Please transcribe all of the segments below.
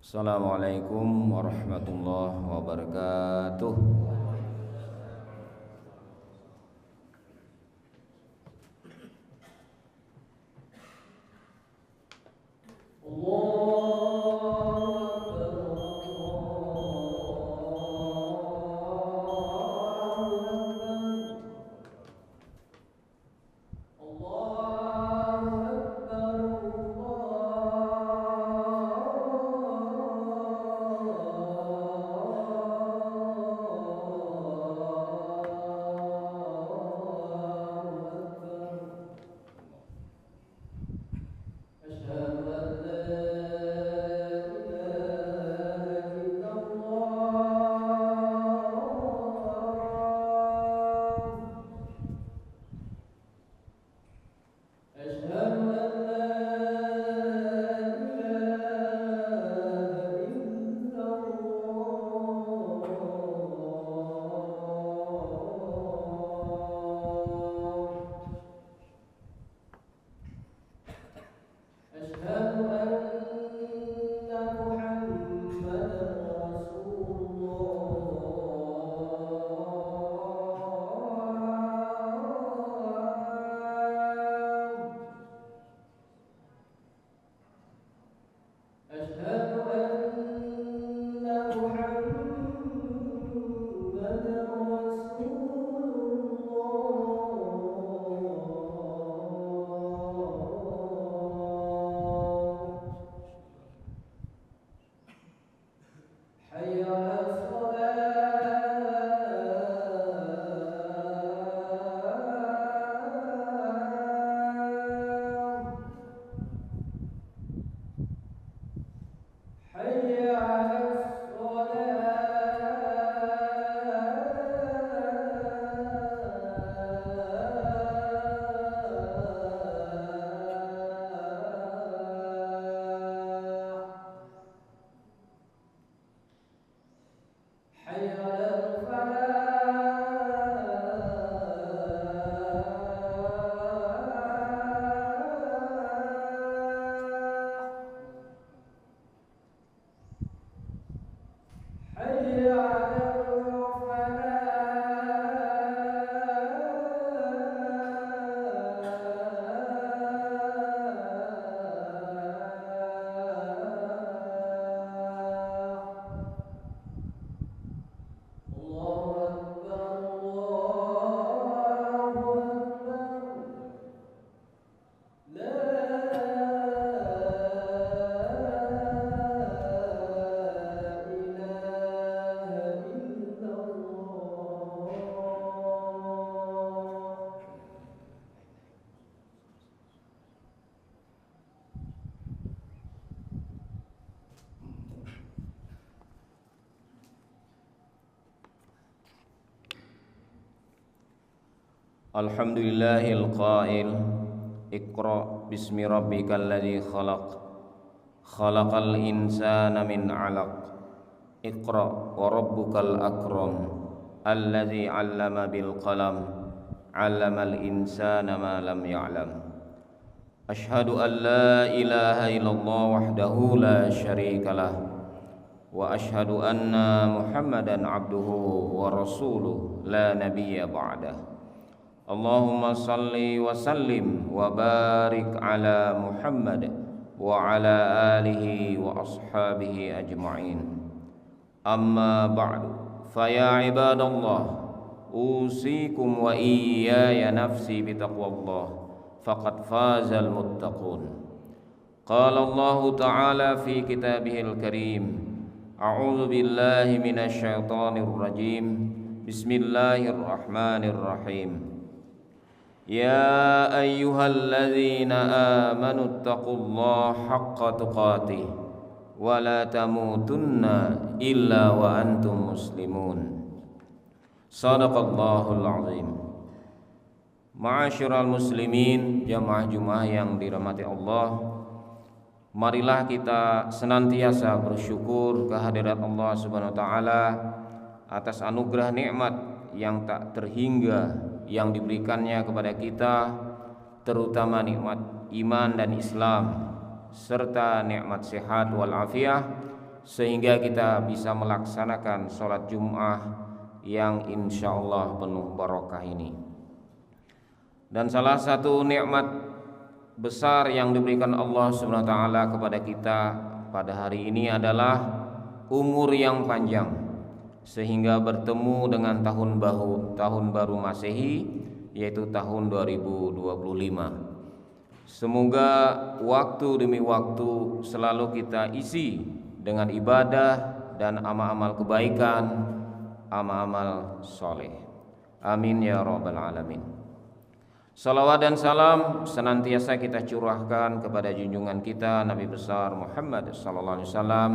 Assalamualaikum warahmatullahi wabarakatuh. Alhamdulillahil qail Iqra bismi rabbikal ladzi khalaq khalaqal insana min 'alaq Iqra wa rabbukal akram alladzi 'allama bil qalam 'allamal insana ma lam ya'lam Ashhadu an la ilaha illallah wahdahu la syarikalah wa ashhadu anna Muhammadan 'abduhu wa rasuluh la nabiyya ba'dah Allahumma salli wa sallim wa barik ala Muhammad wa ala alihi wa ashabihi ajma'in. Amma ba'du, faya ibadallah, usikum wa iyaya nafsi bitaqwallah, faqad fazal muttaqun. Qala Allah Ta'ala fi kitabihil karim, a'udzu billahi minasy syaithanir rajim. Bismillahirrahmanirrahim. Ya ayyuhalladzina amanu taqullaha haqqa tuqatih wa la tamutunna illa wa antum muslimun. Shadaqallahul azim. Ma'asyiral muslimin, jamaah Jumat yang dirahmati Allah, marilah kita senantiasa bersyukur kehadirat Allah Subhanahu wa taala atas anugerah nikmat yang tak terhingga yang diberikannya kepada kita, terutama nikmat iman dan Islam serta nikmat sehat wal afiah, sehingga kita bisa melaksanakan sholat Jum'ah yang insya Allah penuh barokah ini. Dan salah satu nikmat besar yang diberikan Allah Subhanahu wa taala kepada kita pada hari ini adalah umur yang panjang, sehingga bertemu dengan tahun baru Masehi, yaitu tahun 2025. Semoga waktu demi waktu selalu kita isi dengan ibadah dan amal-amal kebaikan, amal-amal soleh. Amin ya rabbal alamin. Salawat dan salam senantiasa kita curahkan kepada junjungan kita Nabi besar Muhammad sallallahu alaihi wasallam.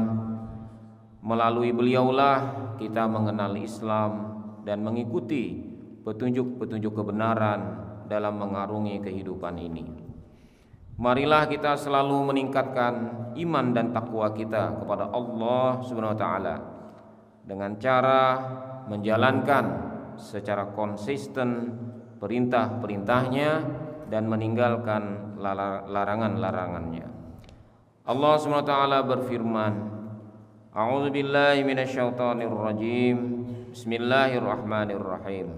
Melalui beliaulah kita mengenal Islam dan mengikuti petunjuk-petunjuk kebenaran dalam mengarungi kehidupan ini. Marilah kita selalu meningkatkan iman dan takwa kita kepada Allah Subhanahu wa taala dengan cara menjalankan secara konsisten perintah-perintahnya dan meninggalkan larangan-larangannya. Allah Subhanahu wa taala berfirman, A'udzu billahi minasyaitonir rajim. Bismillahirrahmanirrahim.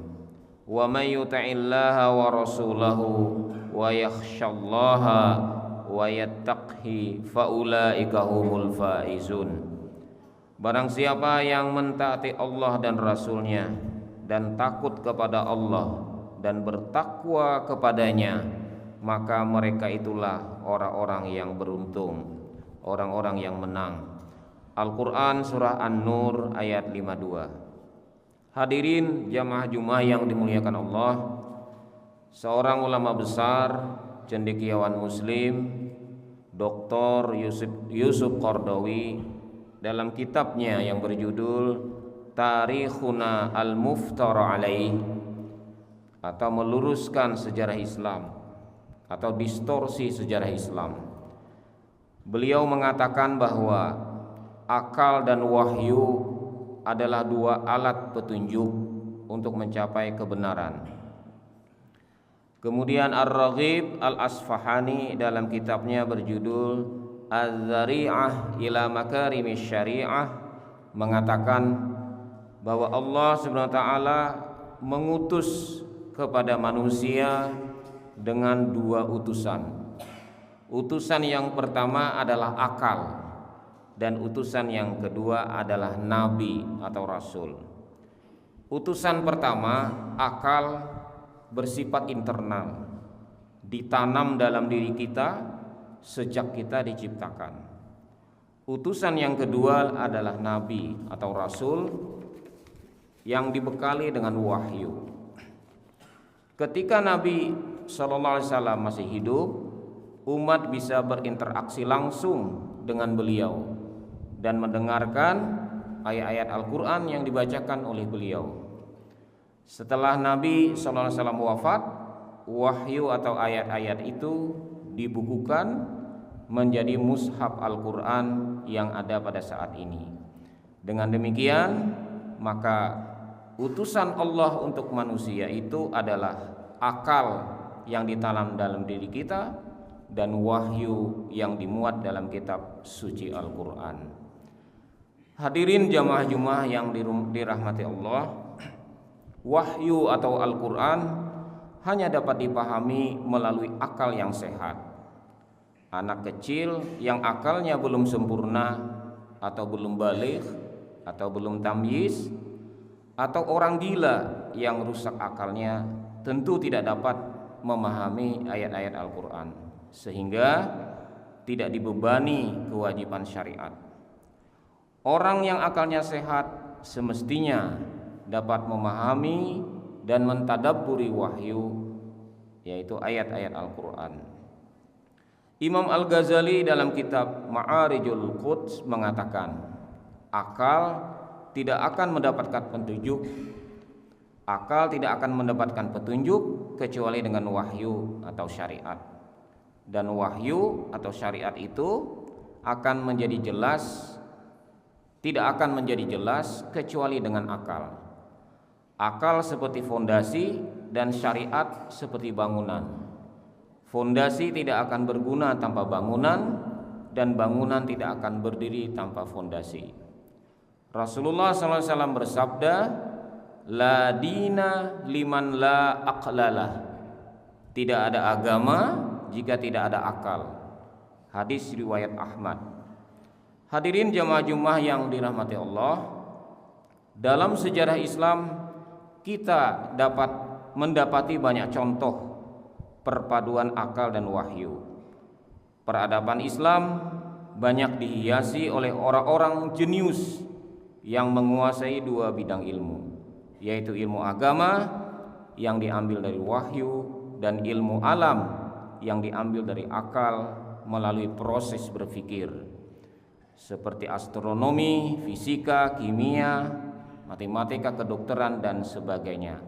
Wa may yuti'illaha wa rasulahu wa yakhshallaha wa yattaqhi faulaika humul faizun. Barang siapa yang mentaati Allah dan Rasulnya dan takut kepada Allah dan bertakwa kepadanya, maka mereka itulah orang-orang yang beruntung, orang-orang yang menang. Al-Quran Surah An-Nur ayat 52. Hadirin jamaah Jumat yang dimuliakan Allah, seorang ulama besar, cendekiawan Muslim, Dr. Yusuf Qaradawi, dalam kitabnya yang berjudul Tarikhuna Al-Muftara Alaih, atau meluruskan sejarah Islam atau distorsi sejarah Islam, beliau mengatakan bahwa akal dan wahyu adalah dua alat petunjuk untuk mencapai kebenaran. Kemudian Ar-Raghib Al-Asfahani dalam kitabnya berjudul Az-Zari'ah ila Makarimis Syari'ah mengatakan bahwa Allah Subhanahu wa taala mengutus kepada manusia dengan dua utusan. Utusan yang pertama adalah akal, dan utusan yang kedua adalah nabi atau rasul. Utusan pertama, akal, bersifat internal, ditanam dalam diri kita sejak kita diciptakan. Utusan yang kedua adalah nabi atau rasul yang dibekali dengan wahyu. Ketika Nabi SAW masih hidup, umat bisa berinteraksi langsung dengan beliau dan mendengarkan ayat-ayat Al-Quran yang dibacakan oleh beliau. Setelah Nabi SAW wafat, wahyu atau ayat-ayat itu dibukukan menjadi mushaf Al-Quran yang ada pada saat ini. Dengan demikian, maka utusan Allah untuk manusia itu adalah akal yang ditanam dalam diri kita dan wahyu yang dimuat dalam kitab suci Al-Quran. Hadirin jamaah Jumat yang dirahmati Allah, wahyu atau Al-Quran hanya dapat dipahami melalui akal yang sehat. Anak kecil yang akalnya belum sempurna atau belum baligh atau belum tamyiz, atau orang gila yang rusak akalnya tentu tidak dapat memahami ayat-ayat Al-Quran, sehingga tidak dibebani kewajiban syariat. Orang yang akalnya sehat semestinya dapat memahami dan mentadabburi wahyu, yaitu ayat-ayat Al-Quran. Imam Al-Ghazali dalam kitab Ma'arijul Quds mengatakan, akal tidak akan mendapatkan petunjuk. Akal tidak akan mendapatkan petunjuk kecuali dengan wahyu atau syariat. Dan wahyu atau syariat itu akan menjadi jelas, tidak akan menjadi jelas kecuali dengan akal. Akal seperti fondasi dan syariat seperti bangunan. Fondasi tidak akan berguna tanpa bangunan, dan bangunan tidak akan berdiri tanpa fondasi. Rasulullah SAW bersabda, la dina liman la aqlalah. Tidak ada agama jika tidak ada akal. Hadis riwayat Ahmad. Hadirin jamaah Jumat yang dirahmati Allah, dalam sejarah Islam kita dapat mendapati banyak contoh perpaduan akal dan wahyu. Peradaban Islam banyak dihiasi oleh orang-orang jenius yang menguasai dua bidang ilmu, yaitu ilmu agama yang diambil dari wahyu dan ilmu alam yang diambil dari akal melalui proses berpikir, seperti astronomi, fisika, kimia, matematika, kedokteran, dan sebagainya.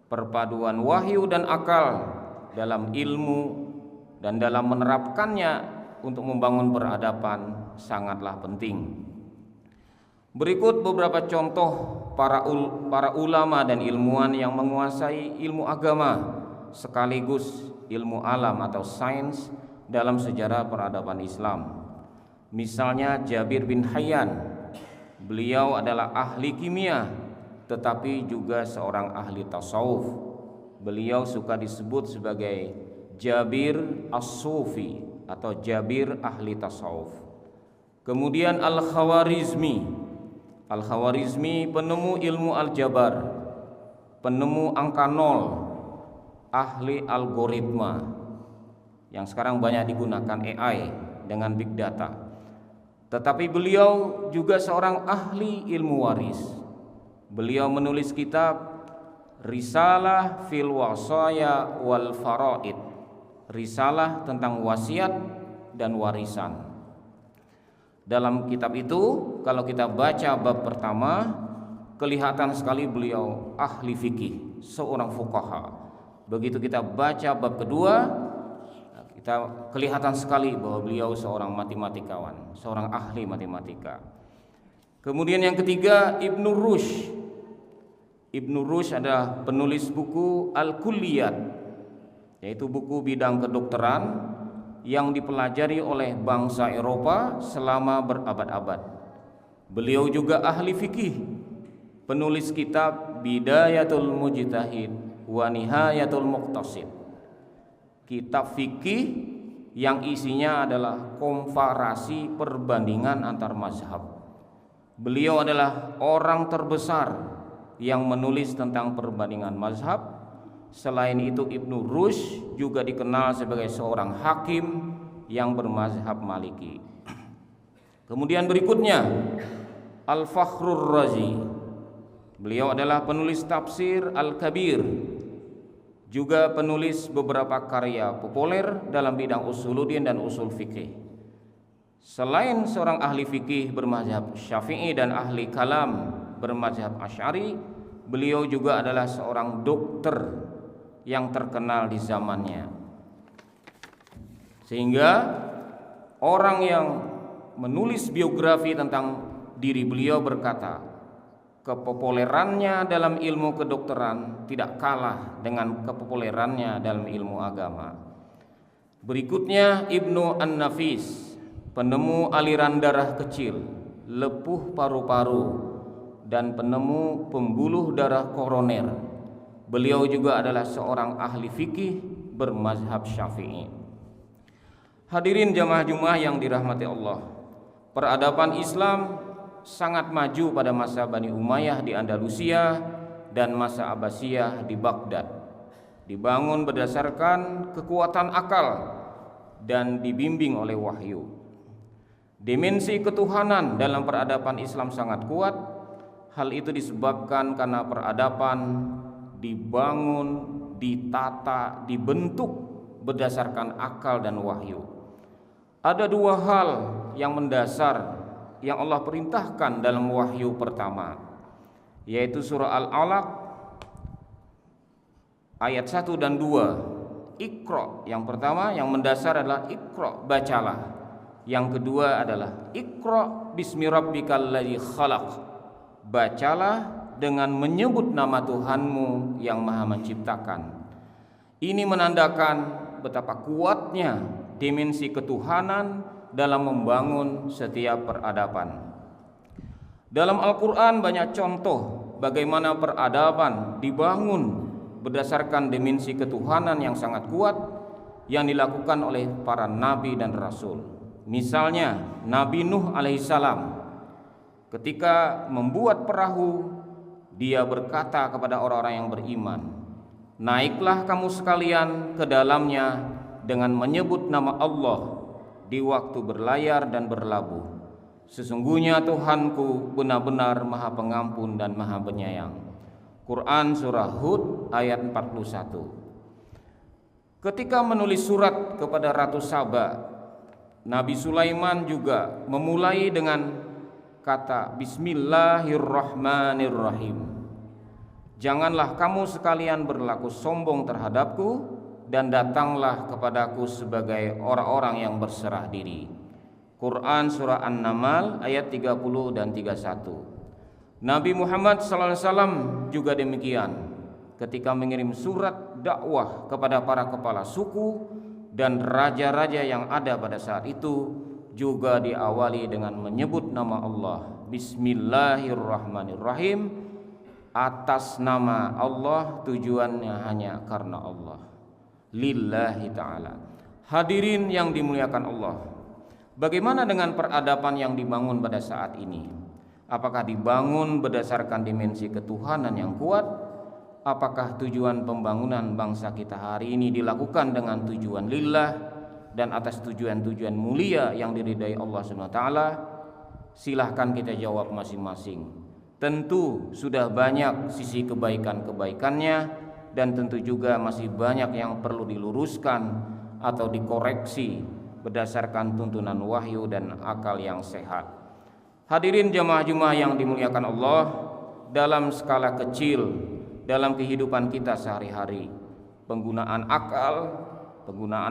Perpaduan wahyu dan akal dalam ilmu dan dalam menerapkannya untuk membangun peradaban sangatlah penting. Berikut beberapa contoh para ulama dan ilmuwan yang menguasai ilmu agama sekaligus ilmu alam atau sains dalam sejarah peradaban Islam. Misalnya Jabir bin Hayyan. Beliau adalah ahli kimia tetapi juga seorang ahli tasawuf. Beliau suka disebut sebagai Jabir as-Sufi atau Jabir ahli tasawuf. Kemudian Al-Khawarizmi penemu ilmu aljabar, penemu angka nol, ahli algoritma yang sekarang banyak digunakan AI dengan big data. Tetapi beliau juga seorang ahli ilmu waris. Beliau menulis kitab Risalah fil Wasaya wal Faraid, risalah tentang wasiat dan warisan. Dalam kitab itu kalau kita baca bab pertama, kelihatan sekali beliau ahli fikih, seorang fuqaha. Begitu kita baca bab kedua, kita kelihatan sekali bahwa beliau seorang matematikawan, seorang ahli matematika. Kemudian yang ketiga Ibnu Rushd. Ibnu Rushd adalah penulis buku Al-Kulliyat, yaitu buku bidang kedokteran yang dipelajari oleh bangsa Eropa selama berabad-abad. Beliau juga ahli fikih, penulis kitab Bidayatul Mujtahid wa Nihayatul Muqtasid, kitab fikih yang isinya adalah komparasi perbandingan antar mazhab. Beliau adalah orang terbesar yang menulis tentang perbandingan mazhab. Selain itu Ibnu Rushd juga dikenal sebagai seorang hakim yang bermazhab Maliki. Kemudian berikutnya Al-Fakhrur Razi. Beliau adalah penulis tafsir Al-Kabir, juga penulis beberapa karya populer dalam bidang usuluddin dan usul fikih. Selain seorang ahli fikih bermazhab Syafi'i dan ahli kalam bermazhab Asy'ari, beliau juga adalah seorang dokter yang terkenal di zamannya. Sehingga orang yang menulis biografi tentang diri beliau berkata, kepopulerannya dalam ilmu kedokteran tidak kalah dengan kepopulerannya dalam ilmu agama. Berikutnya Ibnu An-Nafis, penemu aliran darah kecil, lepuh paru-paru, dan penemu pembuluh darah koroner. Beliau juga adalah seorang ahli fikih bermazhab Syafi'i. Hadirin jamaah Jumat yang dirahmati Allah, peradaban Islam sangat maju pada masa Bani Umayyah di Andalusia dan masa Abbasiyah di Baghdad. Dibangun berdasarkan kekuatan akal dan dibimbing oleh wahyu. Dimensi ketuhanan dalam peradaban Islam sangat kuat. Hal itu disebabkan karena peradaban dibangun, ditata, dibentuk berdasarkan akal dan wahyu. Ada dua hal yang mendasar yang Allah perintahkan dalam wahyu pertama, yaitu surah Al-Alaq ayat 1 dan 2. Iqra, yang pertama yang mendasar adalah Iqra, bacalah. Yang kedua adalah Iqra bismi rabbikal ladzi khalaq, bacalah dengan menyebut nama Tuhanmu yang Maha Menciptakan. Ini menandakan betapa kuatnya dimensi ketuhanan dalam membangun setiap peradaban. Dalam Al-Quran banyak contoh bagaimana peradaban dibangun berdasarkan dimensi ketuhanan yang sangat kuat yang dilakukan oleh para nabi dan rasul. Misalnya Nabi Nuh alaihissalam ketika membuat perahu, dia berkata kepada orang-orang yang beriman, "Naiklah kamu sekalian ke dalamnya dengan menyebut nama Allah di waktu berlayar dan berlabuh. Sesungguhnya Tuhanku benar-benar Maha Pengampun dan Maha Penyayang." Quran surah Hud ayat 41. Ketika menulis surat kepada Ratu Saba, Nabi Sulaiman juga memulai dengan kata Bismillahirrahmanirrahim. "Janganlah kamu sekalian berlaku sombong terhadapku dan datanglah kepadaku sebagai orang-orang yang berserah diri." Quran surah An-Naml ayat 30 dan 31. Nabi Muhammad SAW juga demikian ketika mengirim surat dakwah kepada para kepala suku dan raja-raja yang ada pada saat itu, juga diawali dengan menyebut nama Allah, Bismillahirrahmanirrahim. Atas nama Allah, tujuannya hanya karena Allah, lillahi ta'ala. Hadirin yang dimuliakan Allah, bagaimana dengan peradaban yang dibangun pada saat ini? Apakah dibangun berdasarkan dimensi ketuhanan yang kuat? Apakah tujuan pembangunan bangsa kita hari ini dilakukan dengan tujuan lillah dan atas tujuan-tujuan mulia yang diridai Allah SWT? Silahkan kita jawab masing-masing. Tentu sudah banyak sisi kebaikan-kebaikannya dan tentu juga masih banyak yang perlu diluruskan atau dikoreksi berdasarkan tuntunan wahyu dan akal yang sehat. Hadirin jamaah-jemaah yang dimuliakan Allah, dalam skala kecil dalam kehidupan kita sehari-hari, penggunaan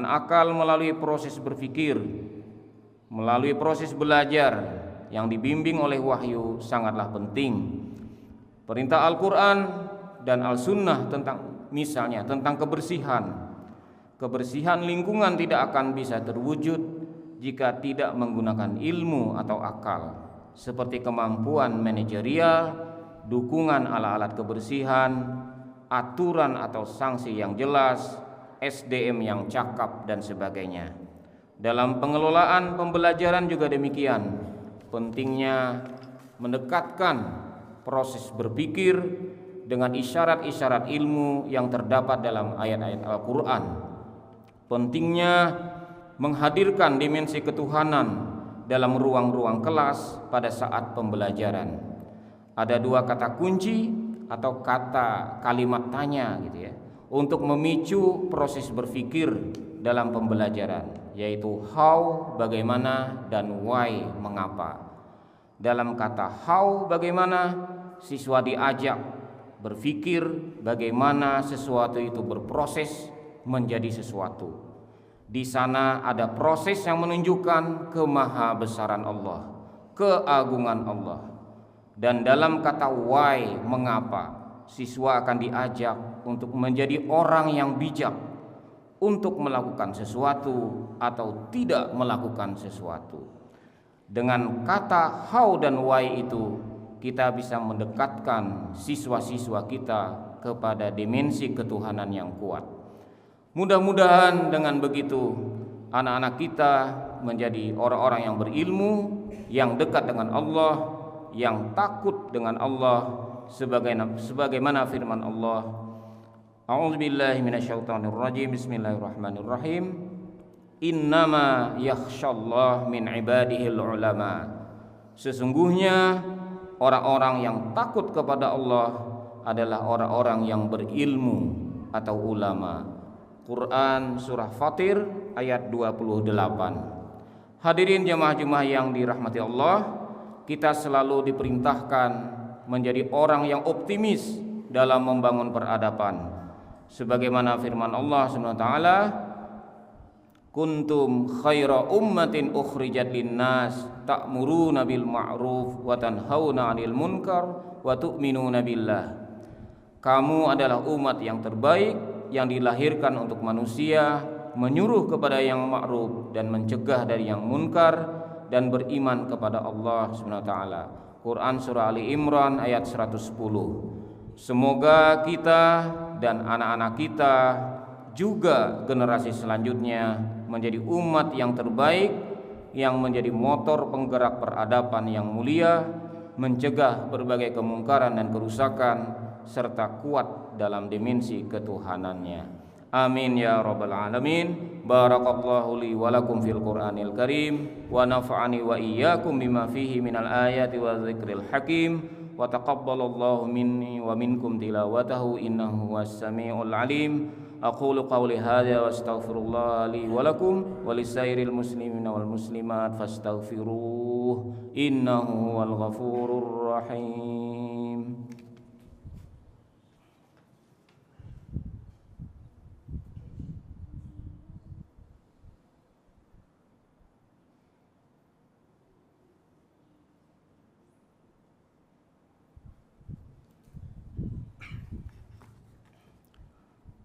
akal melalui proses berpikir, melalui proses belajar yang dibimbing oleh wahyu sangatlah penting. Perintah Al-Quran dan Al-Sunnah tentang misalnya tentang kebersihan lingkungan tidak akan bisa terwujud jika tidak menggunakan ilmu atau akal, seperti kemampuan manajerial, dukungan alat-alat kebersihan, aturan atau sanksi yang jelas, SDM yang cakap dan sebagainya. Dalam pengelolaan pembelajaran juga demikian. Pentingnya mendekatkan proses berpikir dengan isyarat-isyarat ilmu yang terdapat dalam ayat-ayat Al-Quran. Pentingnya menghadirkan dimensi ketuhanan dalam ruang-ruang kelas pada saat pembelajaran. Ada dua kata kunci atau kata kalimat tanya gitu ya, untuk memicu proses berpikir dalam pembelajaran, yaitu how bagaimana dan why mengapa. Dalam kata how bagaimana, siswa diajak berpikir bagaimana sesuatu itu berproses menjadi sesuatu. Di sana ada proses yang menunjukkan kemahabesaran Allah, keagungan Allah. Dan dalam kata why mengapa, siswa akan diajak untuk menjadi orang yang bijak untuk melakukan sesuatu atau tidak melakukan sesuatu. Dengan kata how dan why itu kita bisa mendekatkan siswa-siswa kita kepada dimensi ketuhanan yang kuat. Mudah-mudahan dengan begitu anak-anak kita menjadi orang-orang yang berilmu, yang dekat dengan Allah, yang takut dengan Allah, sebagaimana firman Allah, A'udzubillahi minasyaitonirrajim, Bismillahirrahmanirrahim, Innama yakhshallah min ibadihil ulama. Sesungguhnya orang-orang yang takut kepada Allah adalah orang-orang yang berilmu atau ulama. Quran surah Fatir ayat 28. Hadirin jemaah-jemaah yang dirahmati Allah, kita selalu diperintahkan menjadi orang yang optimis dalam membangun peradaban. Sebagaimana firman Allah SWT, kuntum khaira ummatin ukhrijat linnas ta'muruna bil ma'ruf wa tanhauna 'anil munkar wa tu'minuna billah. Kamu adalah umat yang terbaik yang dilahirkan untuk manusia, menyuruh kepada yang ma'ruf dan mencegah dari yang munkar, dan beriman kepada Allah Subhanahu wa taala. Quran surah Ali Imran ayat 110. Semoga kita dan anak-anak kita juga generasi selanjutnya menjadi umat yang terbaik, yang menjadi motor penggerak peradaban yang mulia, mencegah berbagai kemungkaran dan kerusakan, serta kuat dalam dimensi ketuhanannya. Amin ya rabbal alamin. Barakallahu li wa lakum fil Qur'anil Karim wa nafa'ani wa iyyakum bima fihi minal ayati wa dzikril hakim wa taqabbalallahu minni wa minkum tilawatahu innahu was-sami'ul alim. Aqulu qawli hadza wa astaghfirullah li wa lakum wa lisairil muslimina wal muslimat fastaghfiruh innahu wal ghafurur rahim.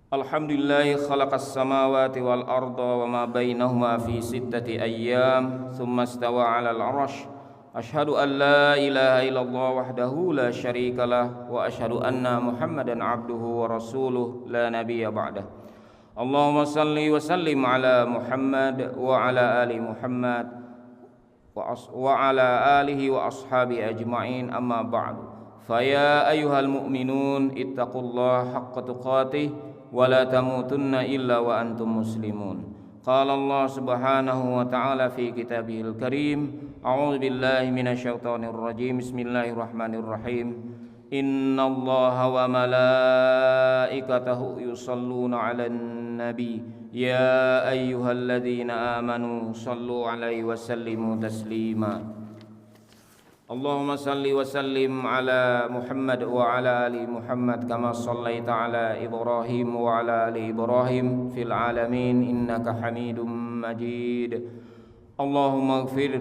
Alhamdulillah khalaqas samawati wal arda wa ma bainahuma fi sittati ayyam thumma istawa 'alal 'arsy. Asyhadu an la ilaha illallah wahdahu la syarikalah wa asyhadu anna Muhammadan 'abduhu wa rasuluh la nabiyya ba'dah. Allahumma salli wa sallim ala Muhammad wa ala ali Muhammad wa ala alihi wa ashabi ajma'in, amma ba'du. Faya ayyuhal mu'minun ittaqullaha haqqa tuqatih wa la tamutunna illa wa antum muslimun. Qala Allah subhanahu wa ta'ala fi kitabihil karim. A'udzu billahi minasyaitonir rajim. Bismillahirrahmanirrahim. Innallaha wa malaikatahu yusalluna 'alan nabi ya ayyuhalladzina amanu sallu 'alaihi wa sallimu taslima. Allahumma salli wa sallim ala Muhammad wa ala ali Muhammad kama sallaita ala Ibrahim wa ala ali Ibrahim fil alamin innaka Hamidum Majid. Allahumma ighfir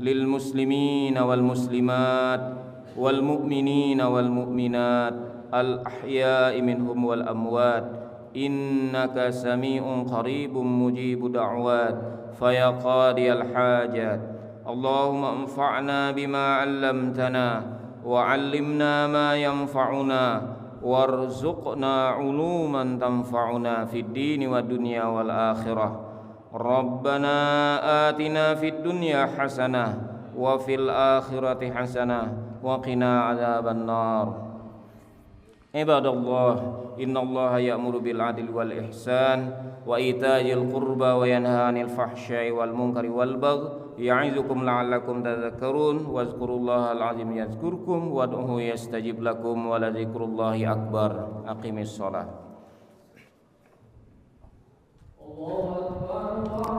lil muslimina wal muslimat wal mu'minina wal mu'minat al ahya'i minhum wal amwat innaka sami'un qaribun mujibu da'wat faya qadiyal hajat. Allahumma anfa'na bima 'allamtana wa 'allimna ma yanfa'una warzuqna 'uluman tanfa'una fid dini wad dunya wal akhirah. Rabbana atina fid dunya hasanah wa fil akhirati hasanah wa qina 'adzaban nar. Ibadallah, innallaha ya'muru bil 'adli wal ihsan wa ita'il qurba wa yanha 'anil fahsya'i wal munkari wal baghi ya'izukum la'allakum tadhakkarun wazkurullahal 'azim yazkurkum wad'uhu yastajib lakum wa ladzikrullahi akbar. Aqimis shalah. Allahu akbar.